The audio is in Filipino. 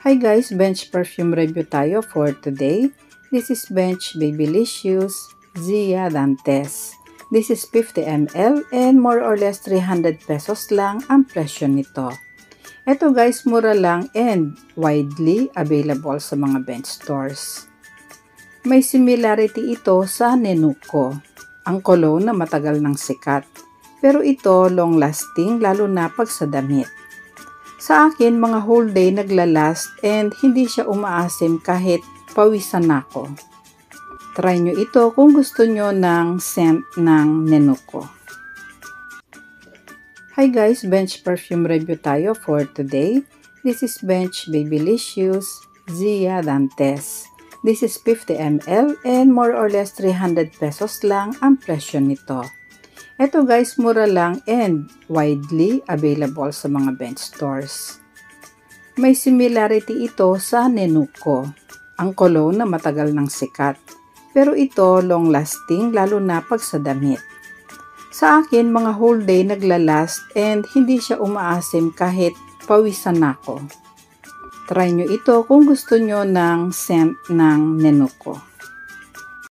Hi guys, Bench perfume review tayo for today. This is Bench Babylicious Zia Dantes. This is 50 ml and more or less 300 pesos lang ang presyo nito. Ito guys, mura lang and widely available sa mga Bench stores. May similarity ito sa Nenuco, ang cologne na matagal nang sikat. Pero ito long lasting lalo na pag sa damit. Sa akin, mga whole day naglalast and hindi siya umaasim kahit pawisan ako. Try nyo ito kung gusto nyo ng scent ng Nenuco. Hi guys, Bench perfume review tayo for today. This is Bench Babylicious Zia Dantes. This is 50 ml and more or less 300 pesos lang ang presyo nito. Ito guys, mura lang and widely available sa mga Bench stores. May similarity ito sa Nenuco, ang cologne na matagal nang sikat. Pero ito long lasting lalo na pag sa damit. Sa akin, mga whole day naglalast and hindi siya umaasim kahit pawisan ako. Try nyo ito kung gusto nyo ng scent ng Nenuco.